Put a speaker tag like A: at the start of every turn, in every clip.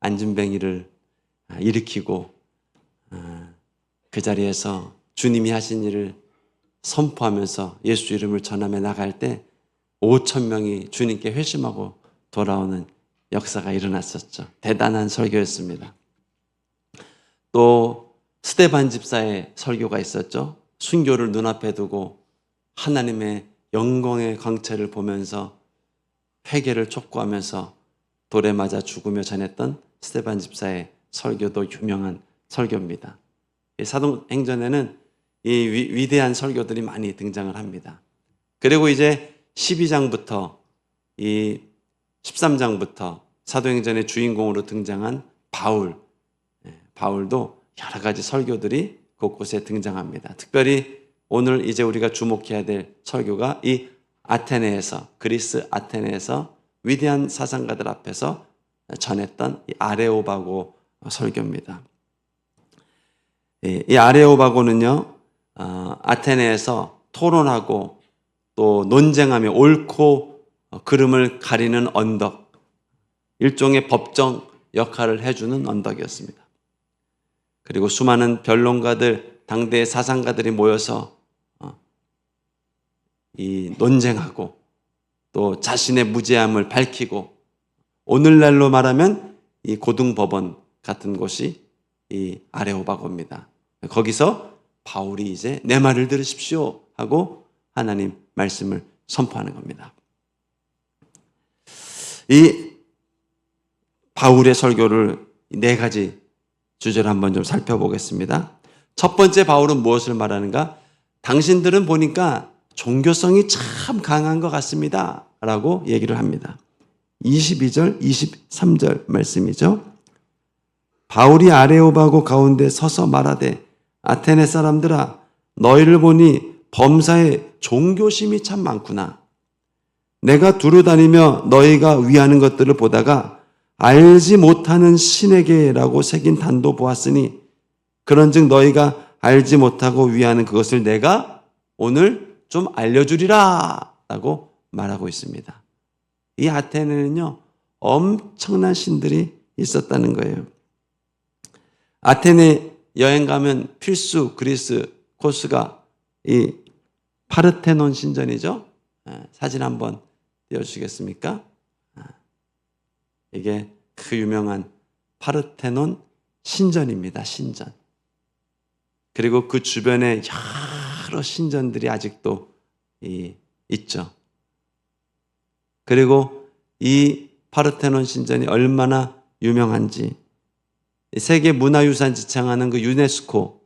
A: 안진뱅이를 일으키고 그 자리에서 주님이 하신 일을 선포하면서 예수 이름을 전하며 나갈 때 5천 명이 주님께 회심하고 돌아오는 역사가 일어났었죠. 대단한 설교였습니다. 또 스데반 집사의 설교가 있었죠. 순교를 눈앞에 두고 하나님의 영광의 광채를 보면서 회개를 촉구하면서 돌에 맞아 죽으며 전했던 스데반 집사의 설교도 유명한 설교입니다. 사도행전에는 이 위대한 설교들이 많이 등장을 합니다. 그리고 이제 12장부터 이 13장부터 사도행전의 주인공으로 등장한 바울도 여러 가지 설교들이 곳곳에 등장합니다. 특별히 오늘 이제 우리가 주목해야 될 설교가 이 아테네에서, 그리스 아테네에서 위대한 사상가들 앞에서 전했던 이 아레오바고 설교입니다. 이 아레오바고는요, 아테네에서 토론하고 또 논쟁하며 옳고 그름을 가리는 언덕, 일종의 법정 역할을 해주는 언덕이었습니다. 그리고 수많은 변론가들, 당대의 사상가들이 모여서 이 논쟁하고 또 자신의 무죄함을 밝히고, 오늘날로 말하면 이 고등법원 같은 곳이 이 아레오바고입니다. 거기서 바울이 이제 내 말을 들으십시오 하고 하나님 말씀을 선포하는 겁니다. 이 바울의 설교를 4가지 주제를 한번 좀 살펴보겠습니다. 첫 번째, 바울은 무엇을 말하는가? 당신들은 보니까 종교성이 참 강한 것 같습니다 라고 얘기를 합니다. 22절, 23절 말씀이죠. 바울이 아레오바고 가운데 서서 말하되 아테네 사람들아, 너희를 보니 범사에 종교심이 참 많구나. 내가 두루 다니며 너희가 위하는 것들을 보다가 알지 못하는 신에게라고 새긴 단도 보았으니 그런즉 너희가 알지 못하고 위하는 그것을 내가 오늘 좀 알려주리라 라고 말하고 있습니다. 이 아테네는요, 엄청난 신들이 있었다는 거예요. 아테네 여행 가면 필수 그리스 코스가 이 파르테논 신전이죠. 사진 한번 띄워주시겠습니까? 이게 그 유명한 파르테논 신전입니다. 신전. 그리고 그 주변에 여러 신전들이 아직도 있죠. 그리고 이 파르테논 신전이 얼마나 유명한지 세계 문화유산 지정하는 그 유네스코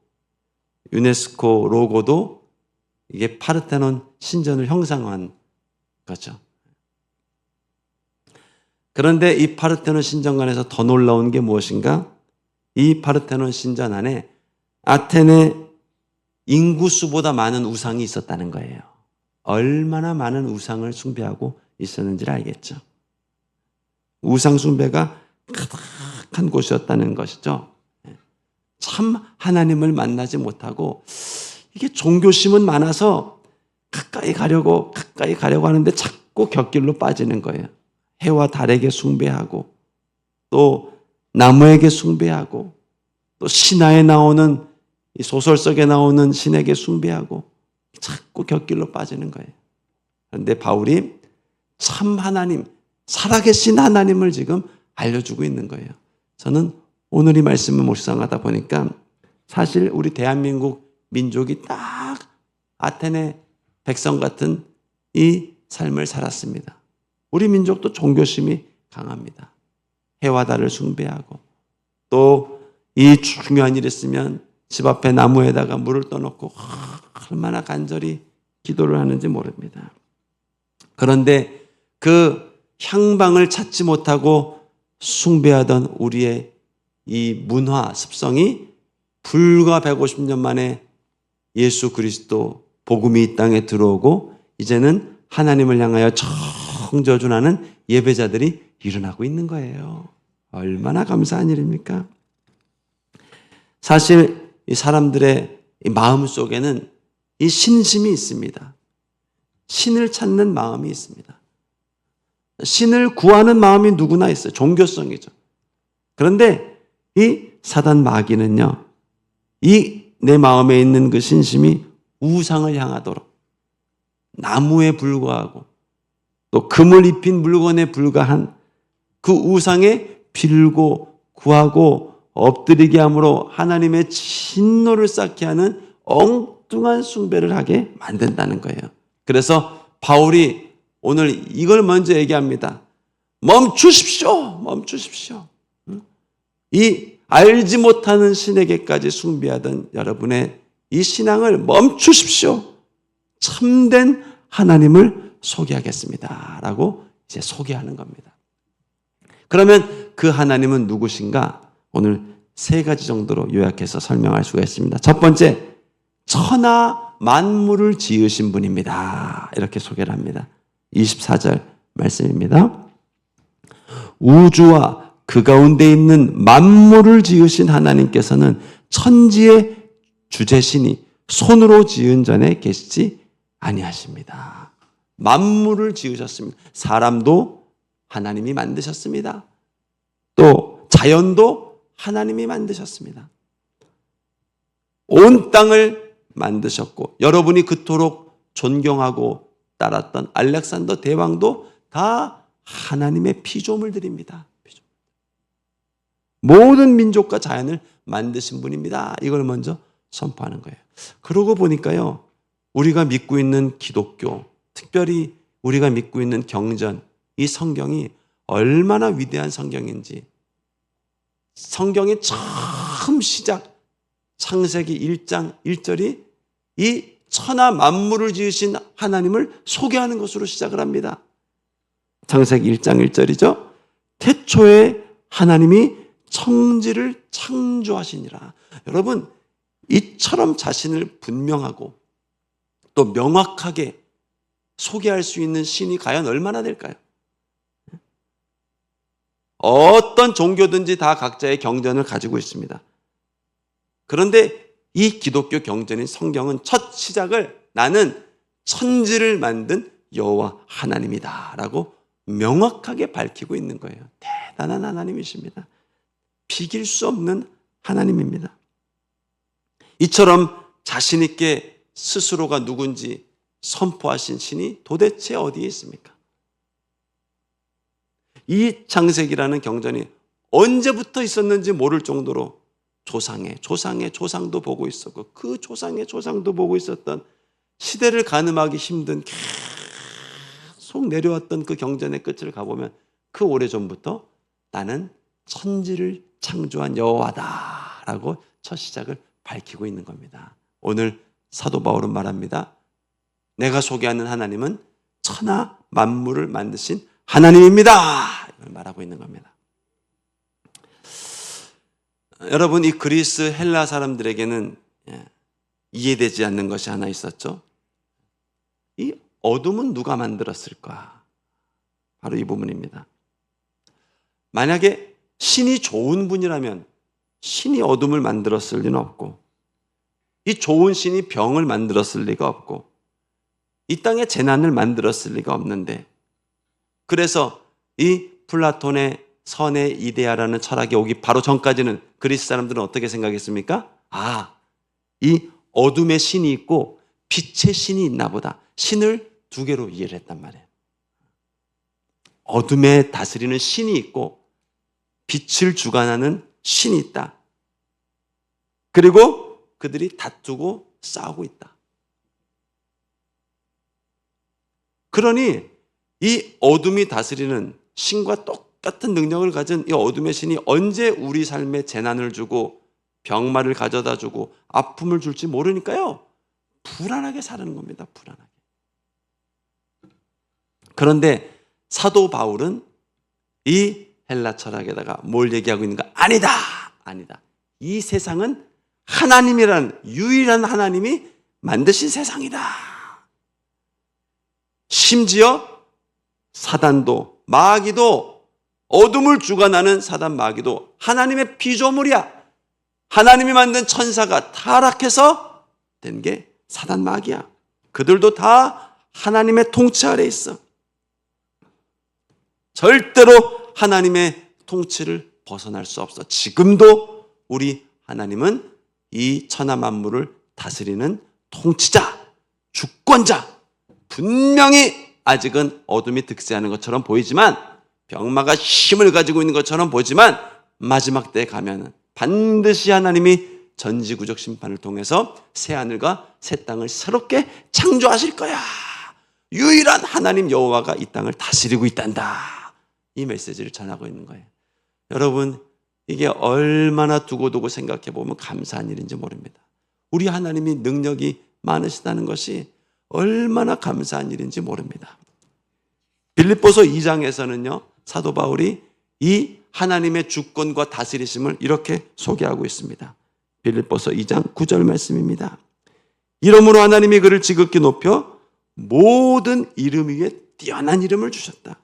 A: 로고도 이게 파르테논 신전을 형상화한 거죠. 그런데 이 파르테논 신전관에서 더 놀라운 게 무엇인가? 이 파르테논 신전 안에 아테네 인구수보다 많은 우상이 있었다는 거예요. 얼마나 많은 우상을 숭배하고 있었는지를 알겠죠. 우상 숭배가 가득한 곳이었다는 것이죠. 참 하나님을 만나지 못하고, 이게 종교심은 많아서 가까이 가려고 하는데 자꾸 곁길로 빠지는 거예요. 해와 달에게 숭배하고, 또 나무에게 숭배하고, 또 신화에 나오는, 이 소설 속에 나오는 신에게 숭배하고, 자꾸 곁길로 빠지는 거예요. 그런데 바울이 참 하나님, 살아계신 하나님을 지금 알려주고 있는 거예요. 저는 오늘 이 말씀을 묵상하다 보니까 사실 우리 대한민국 민족이 딱 아테네 백성 같은 이 삶을 살았습니다. 우리 민족도 종교심이 강합니다. 해와 달을 숭배하고, 또 이 중요한 일이 있으면 집 앞에 나무에다가 물을 떠놓고 얼마나 간절히 기도를 하는지 모릅니다. 그런데 그 향방을 찾지 못하고 숭배하던 우리의 이 문화 습성이 불과 150년 만에 예수 그리스도 복음이 이 땅에 들어오고 이제는 하나님을 향하여 청저준하는 예배자들이 일어나고 있는 거예요. 얼마나 감사한 일입니까? 사실 이 사람들의 이 마음 속에는 이 신심이 있습니다. 신을 찾는 마음이 있습니다. 신을 구하는 마음이 누구나 있어요. 종교성이죠. 그런데 이 사단 마귀는요, 이 내 마음에 있는 그 신심이 우상을 향하도록, 나무에 불과하고 또 금을 입힌 물건에 불과한 그 우상에 빌고 구하고 엎드리게 함으로 하나님의 진노를 쌓게 하는 엉뚱한 숭배를 하게 만든다는 거예요. 그래서 바울이 오늘 이걸 먼저 얘기합니다. 멈추십시오. 멈추십시오. 이 알지 못하는 신에게까지 숭배하던 여러분의 이 신앙을 멈추십시오. 참된 하나님을 소개하겠습니다. 라고 이제 소개하는 겁니다. 그러면 그 하나님은 누구신가? 오늘 세 가지 정도로 요약해서 설명할 수가 있습니다. 첫 번째, 천하 만물을 지으신 분입니다. 이렇게 소개를 합니다. 24절 말씀입니다. 우주와 그 가운데 있는 만물을 지으신 하나님께서는 천지의 주재신이 손으로 지은 전에 계시지 아니하십니다. 만물을 지으셨습니다. 사람도 하나님이 만드셨습니다. 또 자연도 하나님이 만드셨습니다. 온 땅을 만드셨고 여러분이 그토록 존경하고 따랐던 알렉산더 대왕도 다 하나님의 피조물들입니다. 모든 민족과 자연을 만드신 분입니다. 이걸 먼저 선포하는 거예요. 그러고 보니까요, 우리가 믿고 있는 기독교, 특별히 우리가 믿고 있는 경전, 이 성경이 얼마나 위대한 성경인지, 성경의 처음 시작 창세기 1장 1절이 이 천하 만물을 지으신 하나님을 소개하는 것으로 시작을 합니다. 창세기 1장 1절이죠. 태초에 하나님이 천지를 창조하시니라. 여러분, 이처럼 자신을 분명하고 또 명확하게 소개할 수 있는 신이 과연 얼마나 될까요? 어떤 종교든지 다 각자의 경전을 가지고 있습니다. 그런데 이 기독교 경전인 성경은 첫 시작을 나는 천지를 만든 여호와 하나님이다 라고 명확하게 밝히고 있는 거예요. 대단한 하나님이십니다. 비길 수 없는 하나님입니다. 이처럼 자신 있게 스스로가 누군지 선포하신 신이 도대체 어디에 있습니까? 이 창세기라는 경전이 언제부터 있었는지 모를 정도로 조상의 조상도 보고 있었고 그 조상의 조상도 보고 있었던 시대를 가늠하기 힘든 계속 내려왔던 그 경전의 끝을 가보면 그 오래전부터 나는 천지를 창조한 여호와다 라고 첫 시작을 밝히고 있는 겁니다. 오늘 사도 바울은 말합니다. 내가 소개하는 하나님은 천하 만물을 만드신 하나님입니다. 이걸 말하고 있는 겁니다. 여러분, 이 그리스 헬라 사람들에게는 이해되지 않는 것이 하나 있었죠. 이 어둠은 누가 만들었을까? 바로 이 부분입니다. 만약에 신이 좋은 분이라면 신이 어둠을 만들었을 리는 없고 이 좋은 신이 병을 만들었을 리가 없고 이 땅에 재난을 만들었을 리가 없는데 그래서 이 플라톤의 선의 이데아라는 철학이 오기 바로 전까지는 그리스 사람들은 어떻게 생각했습니까? 이 어둠의 신이 있고 빛의 신이 있나 보다. 신을 두 개로 이해를 했단 말이에요. 어둠에 다스리는 신이 있고 빛을 주관하는 신이 있다. 그리고 그들이 다투고 싸우고 있다. 그러니 이 어둠이 다스리는 신과 똑같은 능력을 가진 이 어둠의 신이 언제 우리 삶에 재난을 주고 병마를 가져다 주고 아픔을 줄지 모르니까요. 불안하게 사는 겁니다. 불안하게. 그런데 사도 바울은 이 헬라 철학에다가 뭘 얘기하고 있는가? 아니다. 이 세상은 하나님이라는 유일한 하나님이 만드신 세상이다. 심지어 사단도 마귀도 어둠을 주관하는 사단 마귀도 하나님의 피조물이야. 하나님이 만든 천사가 타락해서 된 게 사단 마귀야. 그들도 다 하나님의 통치 아래 있어. 절대로 하나님의 통치를 벗어날 수 없어. 지금도 우리 하나님은 이 천하 만물을 다스리는 통치자, 주권자, 분명히 아직은 어둠이 득세하는 것처럼 보이지만, 병마가 힘을 가지고 있는 것처럼 보이지만, 마지막 때에 가면은 반드시 하나님이 전지구적 심판을 통해서 새 하늘과 새 땅을 새롭게 창조하실 거야. 유일한 하나님 여호와가 이 땅을 다스리고 있단다. 이 메시지를 전하고 있는 거예요. 여러분, 이게 얼마나 두고두고 생각해 보면 감사한 일인지 모릅니다. 우리 하나님이 능력이 많으시다는 것이 얼마나 감사한 일인지 모릅니다. 빌립보서 2장에서는요, 사도 바울이 이 하나님의 주권과 다스리심을 이렇게 소개하고 있습니다. 빌립보서 2장 9절 말씀입니다. 이러므로 하나님이 그를 지극히 높여 모든 이름 위에 뛰어난 이름을 주셨다.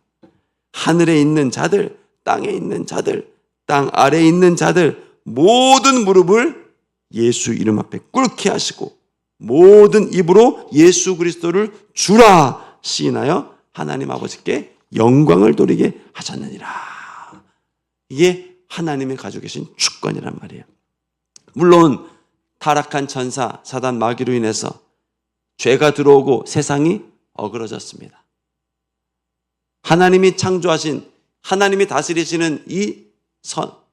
A: 하늘에 있는 자들, 땅에 있는 자들, 땅 아래에 있는 자들, 모든 무릎을 예수 이름 앞에 꿇게 하시고 모든 입으로 예수 그리스도를 주라 시인하여 하나님 아버지께 영광을 돌리게 하셨느니라. 이게 하나님이 가지고 계신 주권이란 말이에요. 물론 타락한 천사 사단 마귀로 인해서 죄가 들어오고 세상이 어그러졌습니다. 하나님이 창조하신, 하나님이 다스리시는 이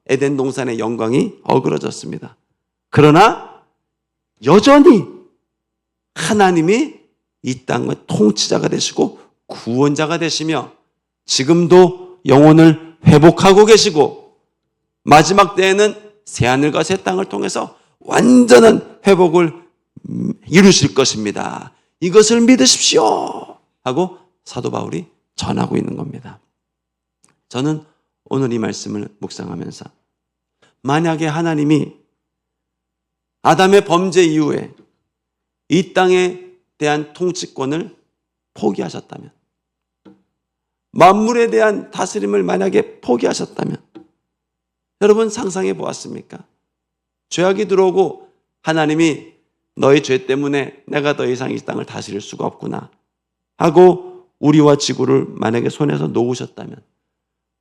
A: 에덴 동산의 영광이 어그러졌습니다. 그러나 여전히 하나님이 이 땅의 통치자가 되시고 구원자가 되시며 지금도 영혼을 회복하고 계시고 마지막 때에는 새하늘과 새 땅을 통해서 완전한 회복을 이루실 것입니다. 이것을 믿으십시오 하고 사도 바울이 전하고 있는 겁니다. 저는 오늘 이 말씀을 묵상하면서 만약에 하나님이 아담의 범죄 이후에 이 땅에 대한 통치권을 포기하셨다면, 만물에 대한 다스림을 만약에 포기하셨다면, 여러분 상상해 보았습니까? 죄악이 들어오고 하나님이 너의 죄 때문에 내가 더 이상 이 땅을 다스릴 수가 없구나 하고 우리와 지구를 만약에 손에서 놓으셨다면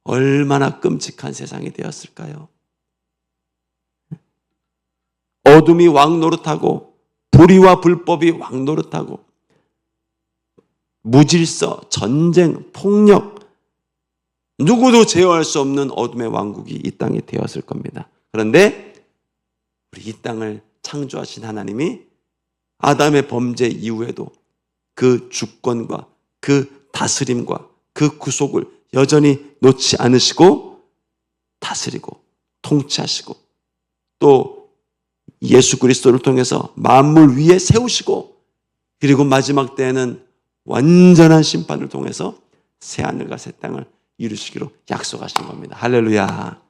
A: 얼마나 끔찍한 세상이 되었을까요? 어둠이 왕노릇하고 불의와 불법이 왕노릇하고 무질서, 전쟁, 폭력, 누구도 제어할 수 없는 어둠의 왕국이 이 땅에 되었을 겁니다. 그런데 우리 이 땅을 창조하신 하나님이 아담의 범죄 이후에도 그 주권과 그 다스림과 그 구속을 여전히 놓지 않으시고 다스리고 통치하시고 또 예수 그리스도를 통해서 만물 위에 세우시고 그리고 마지막 때에는 완전한 심판을 통해서 새하늘과 새 땅을 이루시기로 약속하신 겁니다. 할렐루야.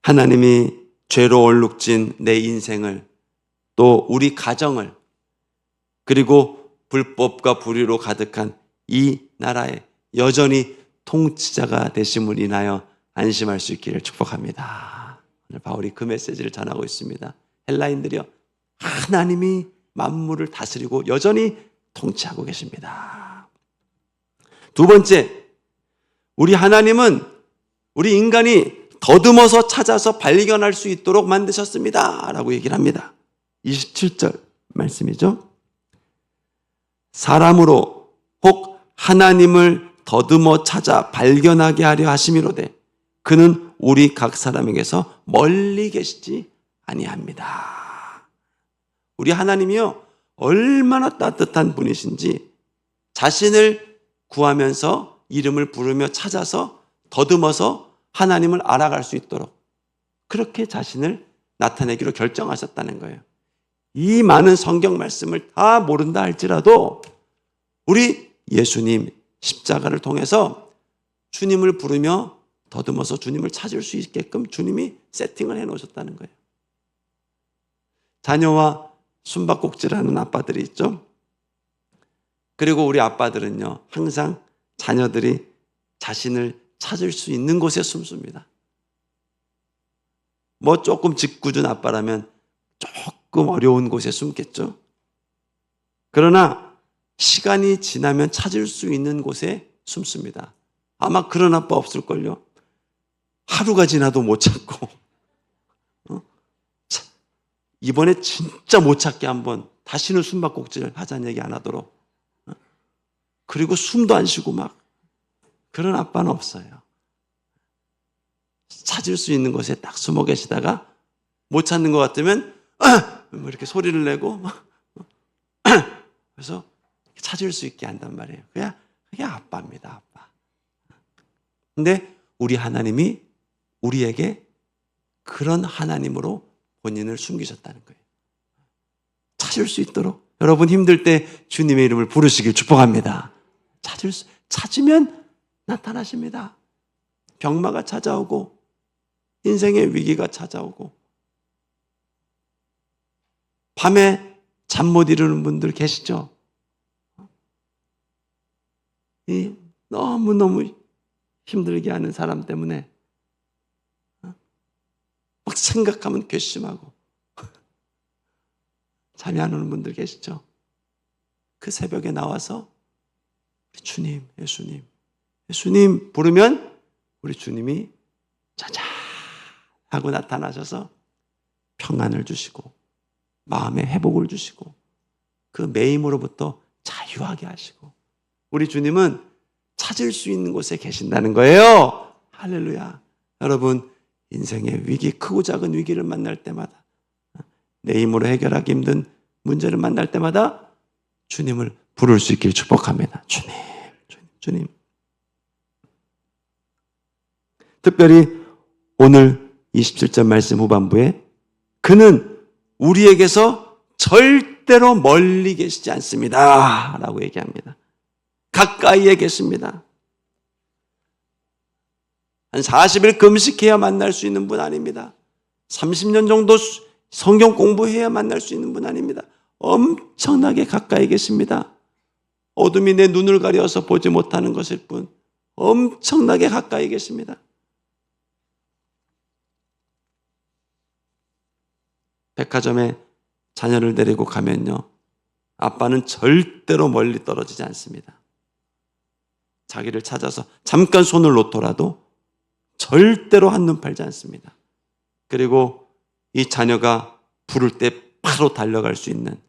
A: 하나님이 죄로 얼룩진 내 인생을 또 우리 가정을 그리고 불법과 불의로 가득한 이 나라에 여전히 통치자가 되심을 인하여 안심할 수 있기를 축복합니다. 오늘 바울이 그 메시지를 전하고 있습니다. 헬라인들이요, 하나님이 만물을 다스리고 여전히 통치하고 계십니다. 두 번째, 우리 하나님은 우리 인간이 더듬어서 찾아서 발견할 수 있도록 만드셨습니다 라고 얘기를 합니다. 27절 말씀이죠. 사람으로 혹 하나님을 더듬어 찾아 발견하게 하려 하심이로되 그는 우리 각 사람에게서 멀리 계시지 아니합니다. 우리 하나님이요, 얼마나 따뜻한 분이신지 자신을 구하면서 이름을 부르며 찾아서 더듬어서 하나님을 알아갈 수 있도록 그렇게 자신을 나타내기로 결정하셨다는 거예요. 이 많은 성경 말씀을 다 모른다 할지라도 우리 예수님 십자가를 통해서 주님을 부르며 더듬어서 주님을 찾을 수 있게끔 주님이 세팅을 해놓으셨다는 거예요. 자녀와 숨바꼭질하는 아빠들이 있죠. 그리고 우리 아빠들은요, 항상 자녀들이 자신을 찾을 수 있는 곳에 숨습니다. 뭐 조금 짓궂은 아빠라면 조금 어려운 곳에 숨겠죠. 그러나 시간이 지나면 찾을 수 있는 곳에 숨습니다. 아마 그런 아빠 없을걸요. 하루가 지나도 못 찾고 이번에 진짜 못 찾게 한번 다시는 숨바꼭질 하자는 얘기 안 하도록, 그리고 숨도 안 쉬고 막, 그런 아빠는 없어요. 찾을 수 있는 곳에 딱 숨어 계시다가 못 찾는 것 같으면 뭐 이렇게 소리를 내고 그래서 찾을 수 있게 한단 말이에요. 그게 아빠입니다, 아빠. 근데 우리 하나님이 우리에게 그런 하나님으로 본인을 숨기셨다는 거예요. 찾을 수 있도록 여러분 힘들 때 주님의 이름을 부르시길 축복합니다. 찾으면 나타나십니다. 병마가 찾아오고 인생의 위기가 찾아오고 밤에 잠 못 이루는 분들 계시죠? 이 너무너무 힘들게 하는 사람 때문에 막 생각하면 괘씸하고 잠이 안 오는 분들 계시죠? 그 새벽에 나와서 주님, 예수님 부르면 우리 주님이 짜잔 하고 나타나셔서 평안을 주시고 마음의 회복을 주시고 그 매임으로부터 자유하게 하시고, 우리 주님은 찾을 수 있는 곳에 계신다는 거예요. 할렐루야. 여러분, 인생의 위기, 크고 작은 위기를 만날 때마다, 내 힘으로 해결하기 힘든 문제를 만날 때마다 주님을 부를 수 있길 축복합니다. 주님. 특별히 오늘 27절 말씀 후반부에 그는 우리에게서 절대로 멀리 계시지 않습니다 라고 얘기합니다. 가까이에 계십니다. 한 40일 금식해야 만날 수 있는 분 아닙니다. 30년 정도 성경 공부해야 만날 수 있는 분 아닙니다. 엄청나게 가까이 계십니다. 어둠이 내 눈을 가려서 보지 못하는 것일 뿐 엄청나게 가까이 계십니다. 백화점에 자녀를 데리고 가면요, 아빠는 절대로 멀리 떨어지지 않습니다. 자기를 찾아서 잠깐 손을 놓더라도 절대로 한눈 팔지 않습니다. 그리고 이 자녀가 부를 때 바로 달려갈 수 있는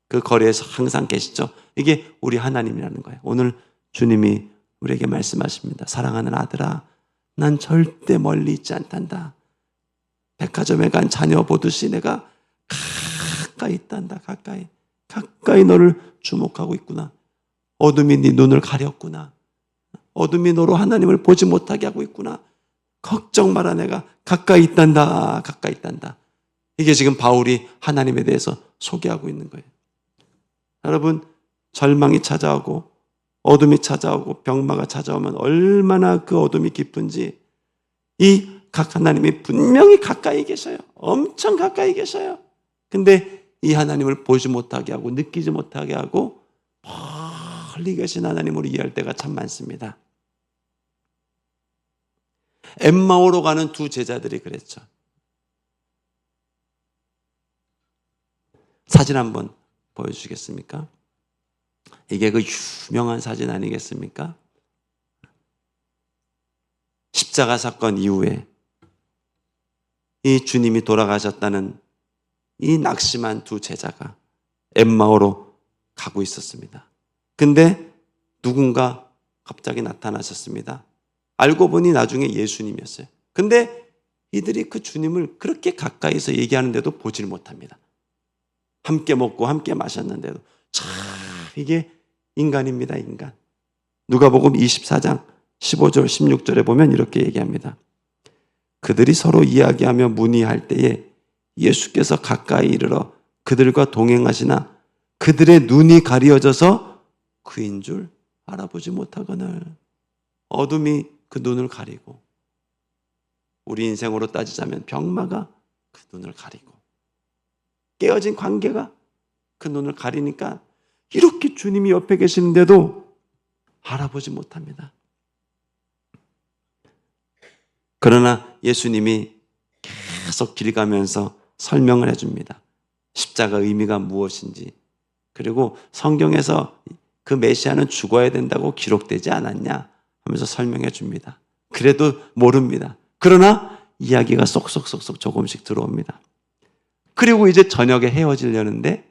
A: 그 거리에서 항상 계시죠. 이게 우리 하나님이라는 거예요. 오늘 주님이 우리에게 말씀하십니다. 사랑하는 아들아, 난 절대 멀리 있지 않단다. 백화점에 간 자녀 보듯이 내가 가까이 있단다. 가까이 너를 주목하고 있구나. 어둠이 네 눈을 가렸구나. 어둠이 너로 하나님을 보지 못하게 하고 있구나. 걱정 마라, 내가 가까이 있단다. 이게 지금 바울이 하나님에 대해서 소개하고 있는 거예요. 여러분, 절망이 찾아오고 어둠이 찾아오고 병마가 찾아오면 얼마나 그 어둠이 깊은지 이 각 하나님이 분명히 가까이 계셔요. 엄청 가까이 계셔요. 근데 이 하나님을 보지 못하게 하고 느끼지 못하게 하고 멀리 계신 하나님으로 이해할 때가 참 많습니다. 엠마오로 가는 두 제자들이 그랬죠. 사진 한번 보여주시겠습니까? 이게 그 유명한 사진 아니겠습니까? 십자가 사건 이후에 이 주님이 돌아가셨다는 이 낙심한 두 제자가 엠마오로 가고 있었습니다. 근데 누군가 갑자기 나타나셨습니다. 알고 보니 나중에 예수님이었어요. 근데 이들이 그 주님을 그렇게 가까이서 얘기하는데도 보질 못합니다. 함께 먹고 함께 마셨는데도. 참 이게 인간입니다, 인간. 누가복음 24장 15절 16절에 보면 이렇게 얘기합니다. 그들이 서로 이야기하며 문의할 때에 예수께서 가까이 이르러 그들과 동행하시나 그들의 눈이 가려져서 그인 줄 알아보지 못하거늘. 어둠이 그 눈을 가리고, 우리 인생으로 따지자면 병마가 그 눈을 가리고, 깨어진 관계가 그 눈을 가리니까 이렇게 주님이 옆에 계시는데도 알아보지 못합니다. 그러나 예수님이 계속 길 가면서 설명을 해줍니다. 십자가 의미가 무엇인지, 그리고 성경에서 그 메시아는 죽어야 된다고 기록되지 않았냐? 하면서 설명해 줍니다. 그래도 모릅니다. 그러나 이야기가 쏙쏙쏙쏙 조금씩 들어옵니다. 그리고 이제 저녁에 헤어지려는데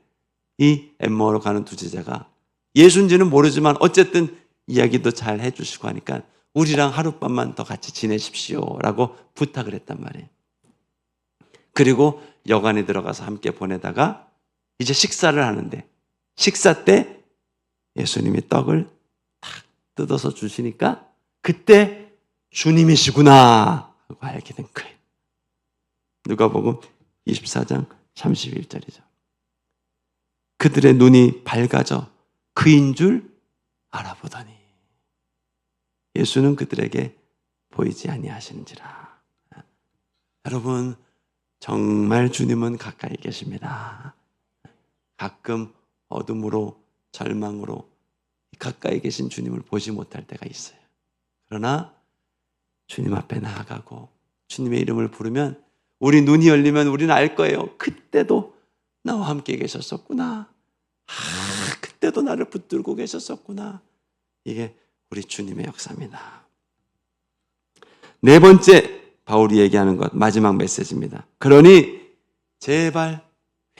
A: 이 엠마오로 가는 두 제자가 예수인지는 모르지만 어쨌든 이야기도 잘 해주시고 하니까 우리랑 하룻밤만 더 같이 지내십시오 라고 부탁을 했단 말이에요. 그리고 여관에 들어가서 함께 보내다가 이제 식사를 하는데 식사 때 예수님이 떡을 탁 뜯어서 주시니까 그때 주님이시구나 하고 알게 된 거예요. 누가복음 24장 31절이죠. 그들의 눈이 밝아져 그인 줄 알아보더니 예수는 그들에게 보이지 아니하시는지라. 여러분, 정말 주님은 가까이 계십니다. 가끔 어둠으로 절망으로 가까이 계신 주님을 보지 못할 때가 있어요. 그러나 주님 앞에 나아가고 주님의 이름을 부르면 우리 눈이 열리면 우리는 알 거예요. 그때도 나와 함께 계셨었구나. 그때도 나를 붙들고 계셨었구나. 이게 우리 주님의 역사입니다. 네 번째 바울이 얘기하는 것, 마지막 메시지입니다. 그러니 제발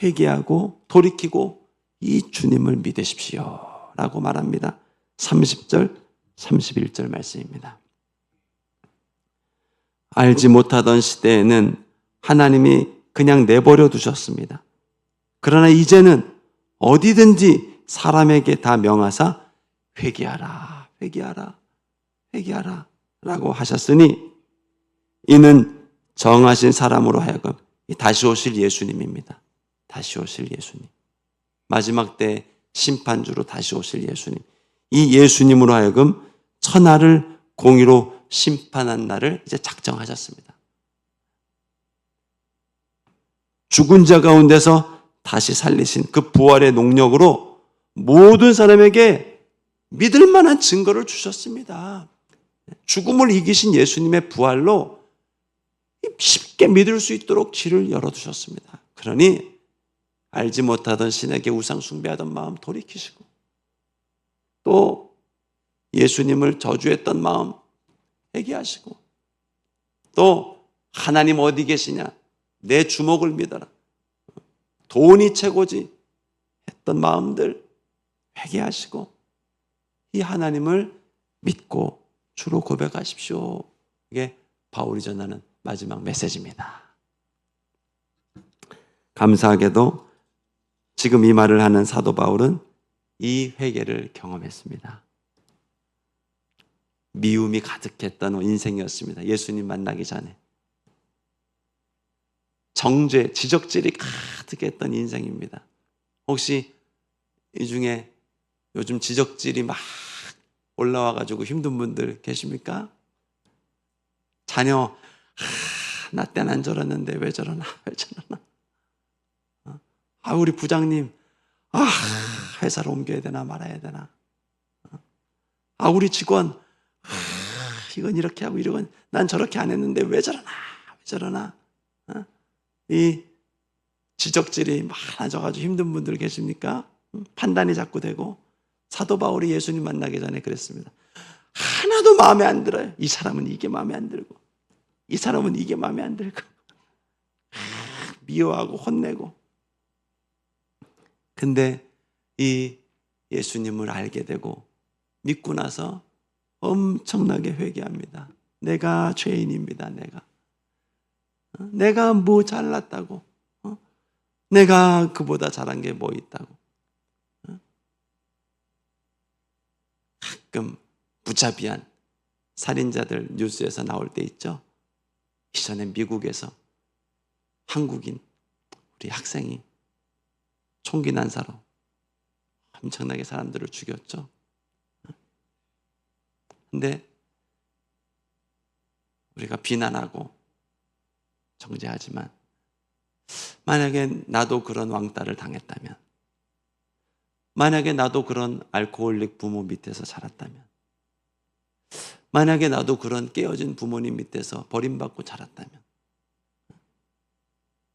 A: 회개하고 돌이키고 이 주님을 믿으십시오 라고 말합니다. 30절, 31절 말씀입니다. 알지 못하던 시대에는 하나님이 그냥 내버려 두셨습니다. 그러나 이제는 어디든지 사람에게 다 명하사 회개하라, 회개하라, 회개하라 라고 하셨으니 이는 정하신 사람으로 하여금 다시 오실 예수님입니다. 다시 오실 예수님. 마지막 때 심판주로 다시 오실 예수님. 이 예수님으로 하여금 천하를 공의로 심판한 날을 이제 작정하셨습니다. 죽은 자 가운데서 다시 살리신 그 부활의 능력으로 모든 사람에게 믿을 만한 증거를 주셨습니다. 죽음을 이기신 예수님의 부활로 쉽게 믿을 수 있도록 길을 열어두셨습니다. 그러니 알지 못하던 신에게 우상 숭배하던 마음 돌이키시고 또 예수님을 저주했던 마음 회개하시고 또 하나님 어디 계시냐 내 주먹을 믿어라 돈이 최고지 했던 마음들 회개하시고 이 하나님을 믿고 주로 고백하십시오. 이게 바울이 전하는 마지막 메시지입니다. 감사하게도 지금 이 말을 하는 사도 바울은 이 회개를 경험했습니다. 미움이 가득했던 인생이었습니다. 예수님 만나기 전에. 정죄, 지적질이 가득했던 인생입니다. 혹시 이 중에 요즘 지적질이 막 올라와가지고 힘든 분들 계십니까? 자녀, 나 때는 안 저랬는데 왜 저러나, 왜 저러나. 우리 부장님, 회사를 옮겨야 되나 말아야 되나. 우리 직원, 이건 이렇게 하고 이건 난 저렇게 안 했는데 왜 저러나, 왜 저러나. 이 지적질이 많아져가지고 힘든 분들 계십니까? 판단이 자꾸 되고 사도 바울이 예수님 만나기 전에 그랬습니다. 하나도 마음에 안 들어요. 이 사람은 이게 마음에 안 들고 이 사람은 이게 마음에 안 들고 미워하고 혼내고 근데 이 예수님을 알게 되고 믿고 나서 엄청나게 회개합니다. 내가 죄인입니다. 내가 뭐 잘났다고 내가 그보다 잘한 게 뭐 있다고 가끔 무자비한 살인자들 뉴스에서 나올 때 있죠. 이전에 미국에서 한국인 우리 학생이 총기 난사로 엄청나게 사람들을 죽였죠. 근데 우리가 비난하고 정죄하지만 만약에 나도 그런 왕따를 당했다면 만약에 나도 그런 알코올릭 부모 밑에서 자랐다면 만약에 나도 그런 깨어진 부모님 밑에서 버림받고 자랐다면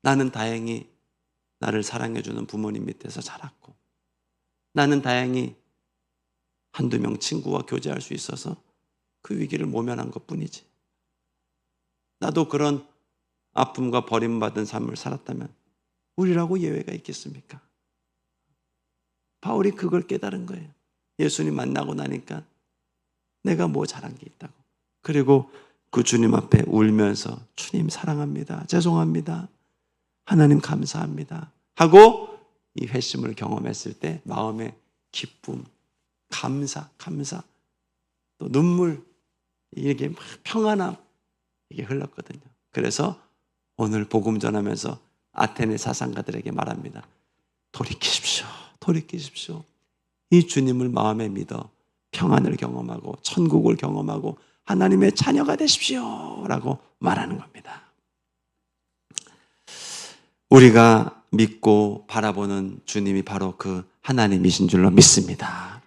A: 나는 다행히 나를 사랑해주는 부모님 밑에서 자랐고 나는 다행히 한두 명 친구와 교제할 수 있어서 그 위기를 모면한 것뿐이지. 나도 그런 아픔과 버림받은 삶을 살았다면 우리라고 예외가 있겠습니까? 바울이 그걸 깨달은 거예요. 예수님 만나고 나니까 내가 뭐 잘한 게 있다고. 그리고 그 주님 앞에 울면서 주님 사랑합니다. 죄송합니다. 하나님 감사합니다. 하고 이 회심을 경험했을 때 마음의 기쁨, 감사, 또 눈물, 이게 막 평안함, 이게 흘렀거든요. 그래서 오늘 복음 전하면서 아테네 사상가들에게 말합니다. 돌이키십시오. 돌이키십시오. 이 주님을 마음에 믿어 평안을 경험하고 천국을 경험하고 하나님의 자녀가 되십시오. 라고 말하는 겁니다. 우리가 믿고 바라보는 주님이 바로 그 하나님이신 줄로 믿습니다.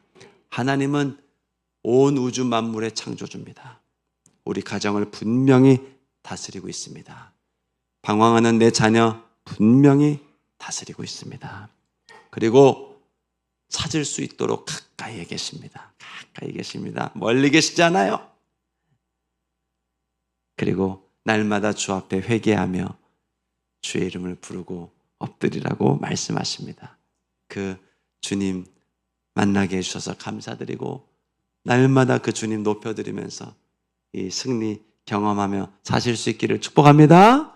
A: 하나님은 온 우주 만물의 창조주입니다. 우리 가정을 분명히 다스리고 있습니다. 방황하는 내 자녀 분명히 다스리고 있습니다. 그리고 찾을 수 있도록 가까이에 계십니다. 가까이 계십니다. 멀리 계시지 않아요. 그리고 날마다 주 앞에 회개하며 주의 이름을 부르고 엎드리라고 말씀하십니다. 그 주님 만나게 해주셔서 감사드리고 날마다 그 주님 높여드리면서 이 승리 경험하며 사실 수 있기를 축복합니다.